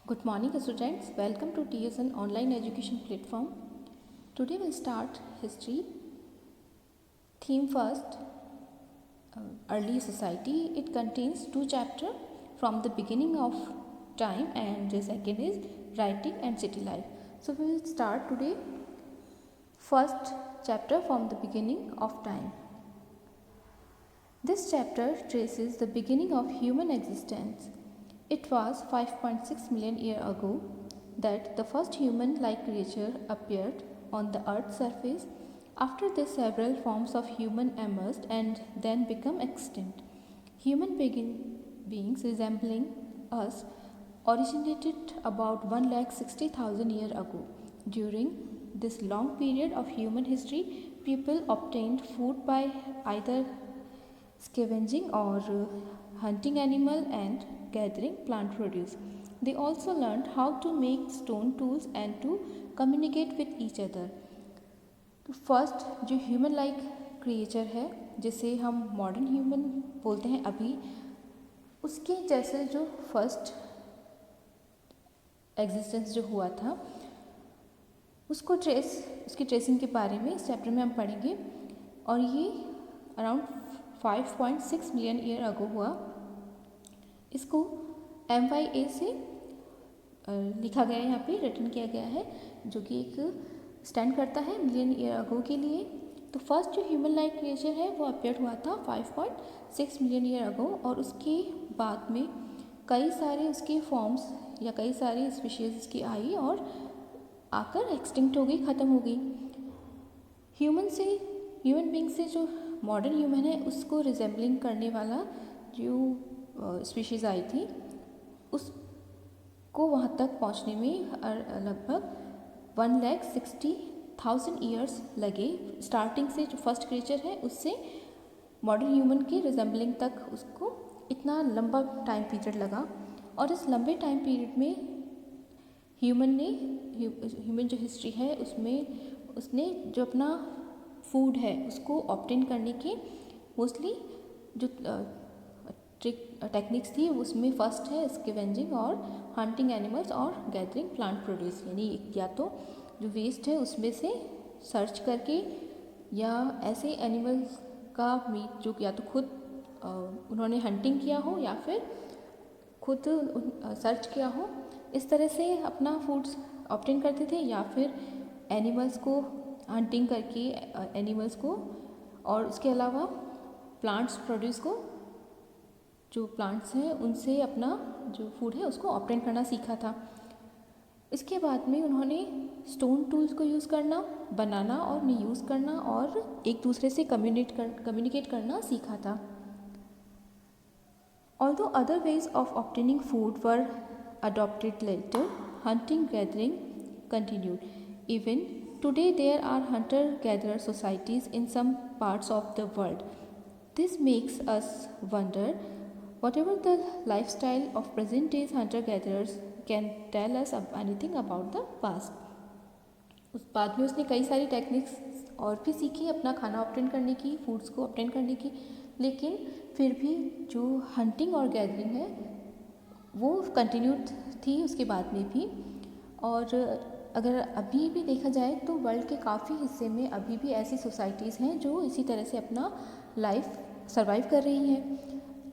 Good morning students, welcome to TSN online education platform. Today we'll start history. Theme first, early society. It contains two chapters from the beginning of time and the second is writing and city life. So we will start today first chapter from the beginning of time. This chapter traces the beginning of human existence. It was 5.6 million years ago that the first human-like creature appeared on the Earth's surface. After this, several forms of human emerged and then became extinct. Human beings resembling us originated about 1,60,000 years ago. During this long period of human history, people obtained food by either scavenging or hunting animal and gathering plant produce. They also learned how to make stone tools and to communicate with each other. तो first जो human like creature है जिसे हम modern human बोलते हैं अभी, उसके जैसे जो फर्स्ट एग्जिस्टेंस जो हुआ था उसको उसकी ट्रेसिंग के बारे में इस चैप्टर में हम पढ़ेंगे। और ये अराउंड 5.6 मिलियन ईयर अगो हुआ। इसको MYA से लिखा गया है, यहाँ पे रिटर्न किया गया है, जो कि एक स्टैंड करता है मिलियन ईयर अगो के लिए। तो फर्स्ट जो ह्यूमन लाइक क्रिएचर है वो अपीयर हुआ था 5.6 मिलियन ईयर अगो, और उसके बाद में कई सारे उसके फॉर्म्स या कई सारी स्पीशीज़ उसकी आई और आकर एक्सटिंक्ट हो गई, ख़त्म हो गई। ह्यूमन बींग से जो मॉडर्न ह्यूमन है उसको रिजेंबलिंग करने वाला जो स्पीशीज़ आई थी उसको वहाँ तक पहुँचने में लगभग 1,60,000 ईयर्स लगे। स्टार्टिंग से जो फर्स्ट क्रिएचर है उससे मॉडर्न ह्यूमन के रिजेंबलिंग तक उसको इतना लंबा टाइम पीरियड लगा। और इस लंबे टाइम पीरियड में ह्यूमन जो हिस्ट्री है उसने जो अपना फूड है उसको ऑब्टेन करने के मोस्टली जो टेक्निक्स थी उसमें फर्स्ट है स्कैवेंजिंग और हंटिंग एनिमल्स और गैदरिंग प्लांट प्रोड्यूस, यानी या तो जो वेस्ट है उसमें से सर्च करके या ऐसे एनिमल्स का मीट जो या तो खुद उन्होंने हंटिंग किया हो या फिर खुद सर्च किया हो, इस तरह से अपना फूड्स ऑब्टेन करते थे, या फिर एनिमल्स को हंटिंग करके एनिमल्स को और उसके अलावा प्लांट्स प्रोड्यूस को जो प्लांट्स हैं उनसे अपना जो फूड है उसको ऑब्टेन करना सीखा था। इसके बाद में उन्होंने स्टोन टूल्स को यूज़ करना, बनाना और यूज़ करना और एक दूसरे से कम्युनिकेट करना सीखा था। Although other ways of obtaining food were adopted later, hunting gathering continued. Even today there are hunter-gatherer societies in some parts of the world. This makes us wonder whatever the lifestyle of present day hunter-gatherers can tell us anything about the past. उस बाद में उसने कई सारी techniques और भी सीखी अपना खाना ऑब्टेन करने की, फूड्स को ऑब्टेन करने की, लेकिन फिर भी जो हंटिंग और गैदरिंग है वो कंटिन्यूड थी उसके बाद में भी। और अगर अभी भी देखा जाए तो वर्ल्ड के काफ़ी हिस्से में अभी भी ऐसी सोसाइटीज़ हैं जो इसी तरह से अपना लाइफ सर्वाइव कर रही हैं।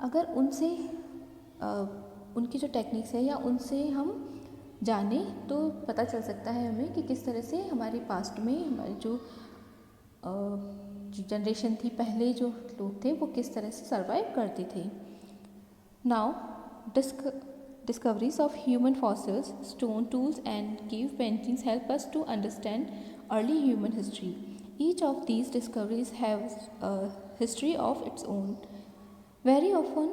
अगर उनसे उनकी जो टेक्निक्स है या उनसे हम जाने तो पता चल सकता है हमें कि किस तरह से हमारे पास्ट में हमारी जो जनरेशन थी, पहले जो लोग थे वो किस तरह से सर्वाइव करते थे। Now discoveries of human fossils, stone tools and cave paintings help us to understand early human history. Each of these discoveries has a history of its own. Very often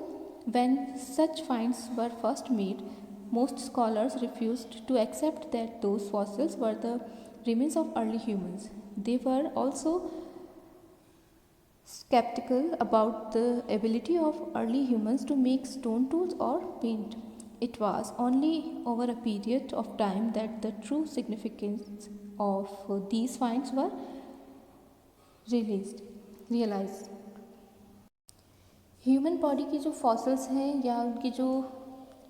when such finds were first made, most scholars refused to accept that those fossils were the remains of early humans. They were also skeptical about the ability of early humans to make stone tools or paint. It was only over a period of time that the true significance of these finds were realized. Human body की जो fossils हैं या उनकी जो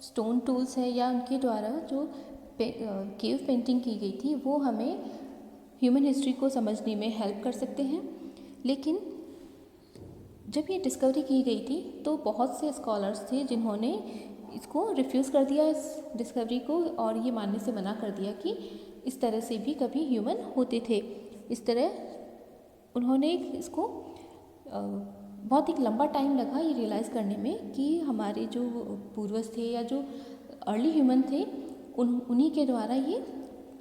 stone tools है या उनके द्वारा जो केव पेंटिंग की गई थी वो हमें ह्यूमन हिस्ट्री को समझने में हेल्प कर सकते हैं। लेकिन जब ये डिस्कवरी की गई थी तो बहुत से स्कॉलर्स थे जिन्होंने इसको रिफ्यूज़ कर दिया, इस डिस्कवरी को, और ये मानने से मना कर दिया कि इस तरह से भी कभी ह्यूमन होते थे। इस तरह उन्होंने इसको बहुत एक लंबा टाइम लगा ये रियलाइज़ करने में कि हमारे जो पूर्वज थे या जो अर्ली ह्यूमन थे उन्हीं के द्वारा ये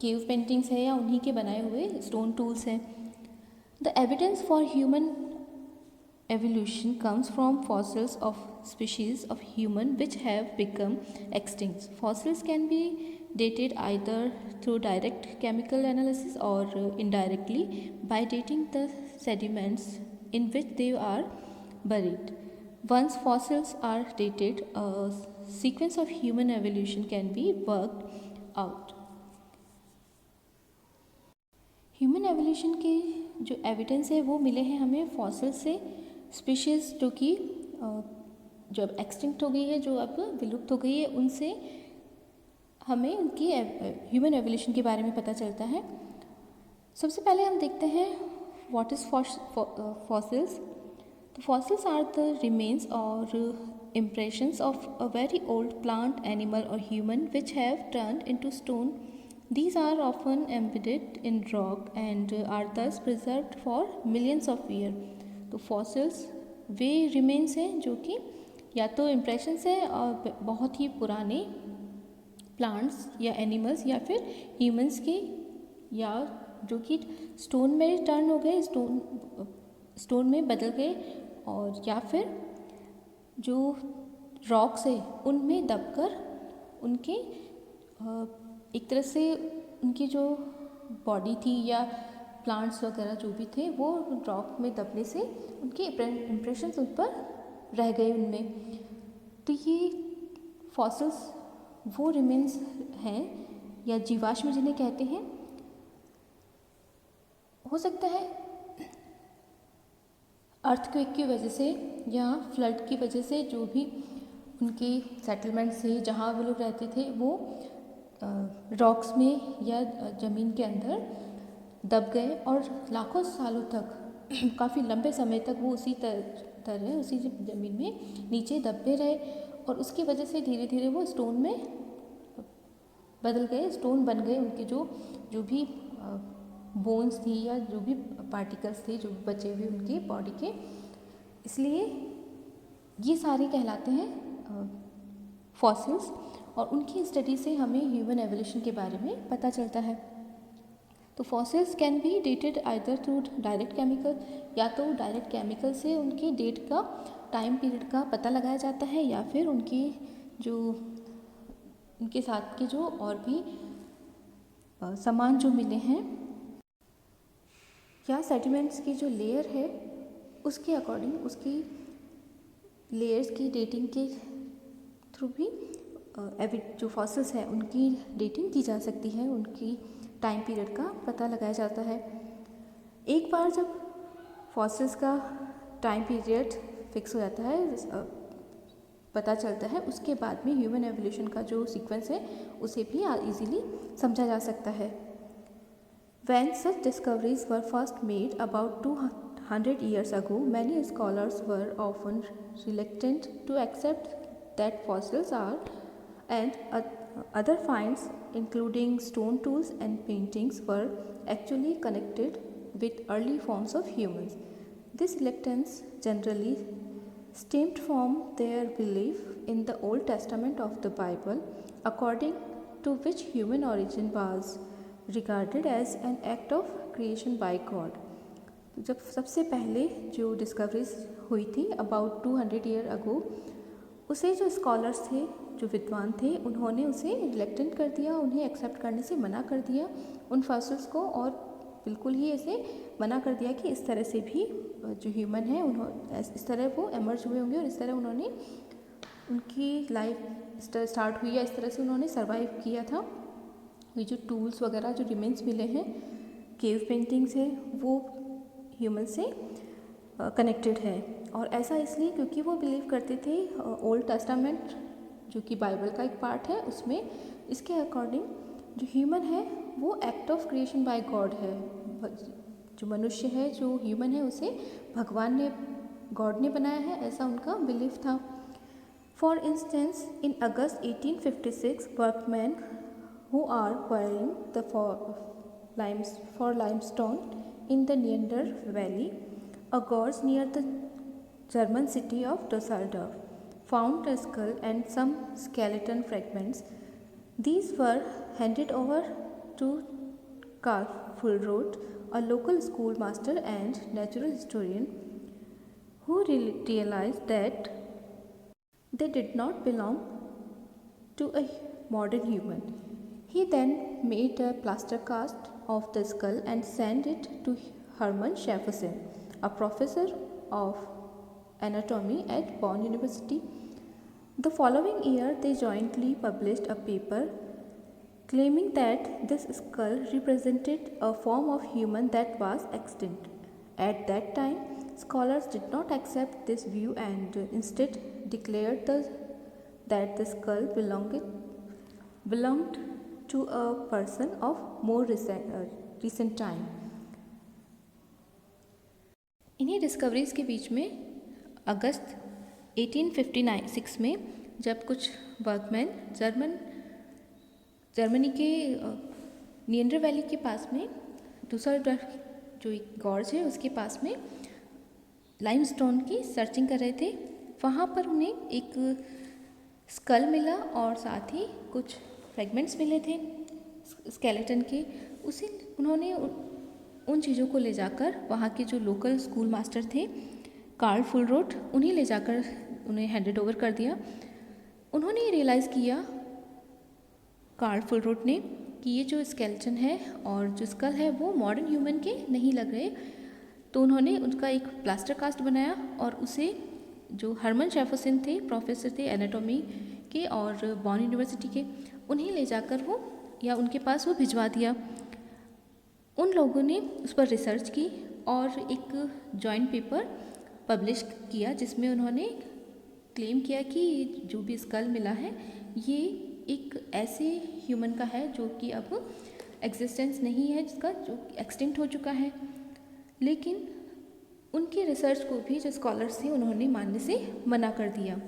केव पेंटिंग्स है या उन्हीं के बनाए हुए स्टोन टूल्स हैं। The evidence for human evolution comes from fossils of species of human which have become extinct. Fossils can be dated either through direct chemical analysis or indirectly by dating the sediments in which they are buried. Once fossils are dated, a sequence of human evolution can be worked out. Human evolution के जो evidence है वो मिले हैं हमें fossil से। Species जो कि जब एक्सटिंक्ट हो गई है, जो अब विलुप्त हो गई है, उनसे हमें उनकी ह्यूमन एवोल्यूशन के बारे में पता चलता है। सबसे पहले हम देखते हैं व्हाट इज़ फॉसिल्स। तो फॉसिल्स आर द रिमेन्स और impressions of a very old plant, animal or human which have turned into stone. These are often embedded in rock and are thus preserved for millions of years. तो fossils वे remains हैं जो कि या तो impressions हैं और बहुत ही पुराने प्लांट्स या एनिमल्स या फिर ह्यूमंस के, या जो कि स्टोन में टर्न हो गए, स्टोन में बदल गए, और या फिर जो रॉक्स है उनमें दबकर उनके एक तरह से उनकी जो बॉडी थी या प्लांट्स वगैरह जो भी थे वो रॉक में दबने से उनके इम्प्रेशंस उन पर रह गए उनमें। तो ये फॉसिल्स वो रिमेन्स हैं या जीवाश्म जिन्हें कहते हैं। हो सकता है अर्थक्वेक की वजह से या फ्लड की वजह से जो भी उनके सेटलमेंट्स थे जहाँ वो लोग रहते थे वो रॉक्स में या ज़मीन के अंदर दब गए और लाखों सालों तक काफ़ी लंबे समय तक वो उसी तरह उसी ज़मीन में नीचे दबे रहे, और उसकी वजह से धीरे धीरे वो स्टोन में बदल गए, स्टोन बन गए। उनके जो भी बोन्स थी या जो भी पार्टिकल्स थे जो भी बचे हुए उनकी बॉडी के, इसलिए ये सारे कहलाते हैं फॉसिल्स, और उनकी स्टडी से हमें ह्यूमन एवोल्यूशन के बारे में पता चलता है। तो fossils can be dated either through direct chemical, या तो डायरेक्ट केमिकल से उनकी डेट का, टाइम पीरियड का पता लगाया जाता है, या फिर उनकी जो उनके साथ के जो और भी सामान जो मिले हैं या सेडिमेंट्स की जो लेयर है उसके अकॉर्डिंग उसकी लेयर्स की डेटिंग के थ्रू भी जो फॉसिल्स हैं उनकी डेटिंग की जा सकती है, उनकी टाइम पीरियड का पता लगाया जाता है। एक बार जब फॉसिल्स का टाइम पीरियड फिक्स हो जाता है, पता चलता है, उसके बाद में ह्यूमन एवोल्यूशन का जो सीक्वेंस है उसे भी इजीली समझा जा सकता है। When such discoveries were first made about 200 years ago, many scholars were often reluctant to accept that fossils are and other finds including stone tools and paintings were actually connected with early forms of humans. This reluctance generally stemmed from their belief in the Old Testament of the Bible, according to which human origin was regarded as an act of creation by God. जब सबसे पहले जो discoveries हुई थी about 200 year ago, उसे जो scholars थे, जो विद्वान थे, उन्होंने उसे रिलेक्टेंट कर दिया, उन्हें एक्सेप्ट करने से मना कर दिया उन फॉसिल्स को, और बिल्कुल ही ऐसे मना कर दिया कि इस तरह से भी जो ह्यूमन है उन्होंने इस तरह वो एमर्ज हुए होंगे और इस तरह उन्होंने उनकी लाइफ स्टार्ट हुई या इस तरह से उन्होंने सर्वाइव किया था। ये जो टूल्स वगैरह जो रिमेन्स मिले हैं, केव पेंटिंग्स है, वो ह्यूमन से कनेक्टेड है। और ऐसा इसलिए क्योंकि वो बिलीव करते थे ओल्ड टेस्टामेंट जो कि बाइबल का एक पार्ट है, उसमें इसके अकॉर्डिंग जो ह्यूमन है वो act of creation bye God है। जो मनुष्य है, जो ह्यूमन है, उसे भगवान ने, गॉड ने बनाया है, ऐसा उनका बिलीफ था। For instance in August 1856 workman who are quarrying for limestone in the Neander Valley, a gorge near the German city of Dusseldorf, found a skull and some skeleton fragments. These were handed over to Karl Fulroth, a local schoolmaster and natural historian, who realized that they did not belong to a modern human. He then made a plaster cast of the skull and sent it to Hermann Schaeffersen, a professor of anatomy at Bonn University. The following year, they jointly published a paper claiming that this skull represented a form of human that was extinct. At that time, scholars did not accept this view and instead declared that the skull belonged to a person of more recent time. इन्हीं discoveries के बीच में अगस्त 1856 में जब कुछ workman Germany के नियंडर valley के पास में डुसेल्डोर्फ जो एक गॉर्ज है उसके पास में लाइमस्टोन की सर्चिंग कर रहे थे, वहाँ पर उन्हें एक स्कल मिला और साथ ही कुछ फ्रेगमेंट्स मिले थे स्केलेटन के। उसे उन्होंने उन चीज़ों को ले जाकर वहाँ के जो लोकल स्कूल मास्टर थे कार्ल फुलरोथ, उन्हें ले जाकर उन्हें हैंडेड ओवर कर दिया। उन्होंने ये रियलाइज़ किया कार्ल फुलरोथ ने कि ये जो स्केलेटन है और जो स्कल है वो मॉडर्न ह्यूमन के नहीं लग रहे, तो उन्होंने उनका एक प्लास्टर कास्ट बनाया और उसे जो हरमन शेफरसन थे, प्रोफेसर थे एनाटॉमी के और बॉन यूनिवर्सिटी के, उन्हें ले जाकर वो या उनके पास वो भिजवा दिया। उन लोगों ने उस पर रिसर्च की और एक जॉइंट पेपर पब्लिश किया जिसमें उन्होंने क्लेम किया कि जो भी स्कल मिला है ये एक ऐसे ह्यूमन का है जो कि अब एग्जिस्टेंस नहीं है, जिसका जो एक्सटिंक्ट हो चुका है। लेकिन उनके रिसर्च को भी जो स्कॉलर्स थे उन्होंने मानने से मना कर दिया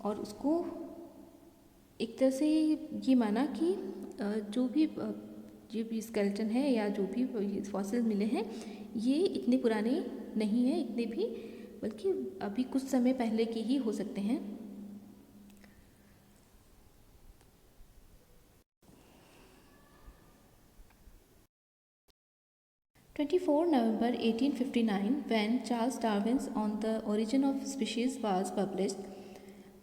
और उसको एक तरह से ये माना कि जो भी स्केलेटन है या जो भी फॉसिल मिले हैं ये इतने पुराने नहीं हैं, इतने भी, बल्कि अभी कुछ समय पहले के ही हो सकते हैं। November 24, 1859, when Charles Darwin's On the Origin of Species was published,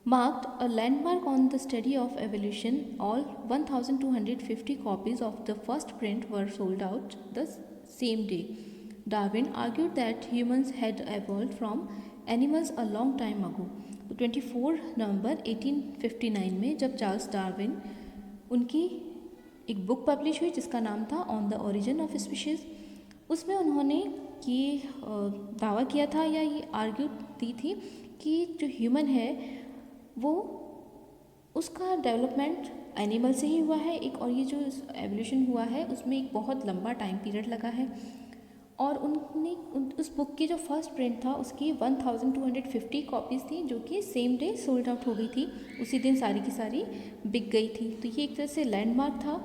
marked a landmark on the study of evolution. All 1,250 copies of the first print were sold out the same day. Darwin argued that humans had evolved from animals a long time ago. तो 24 नवंबर 1859 में जब Charles Darwin उनकी एक book publish हुई जिसका नाम था on the origin of species, उसमें उन्होंने ये दावा किया था या ये आर्ग्यू दी थी कि जो ह्यूमन है वो उसका डेवलपमेंट एनिमल से ही हुआ है एक, और ये जो एवोल्यूशन हुआ है उसमें एक बहुत लंबा टाइम पीरियड लगा है। और उनने उस बुक की जो फर्स्ट प्रिंट था उसकी 1,250 कॉपीज़ थी जो कि सेम डे सोल्ड आउट हो गई थी, उसी दिन सारी की सारी बिक गई थी। तो ये एक तरह से लैंडमार्क था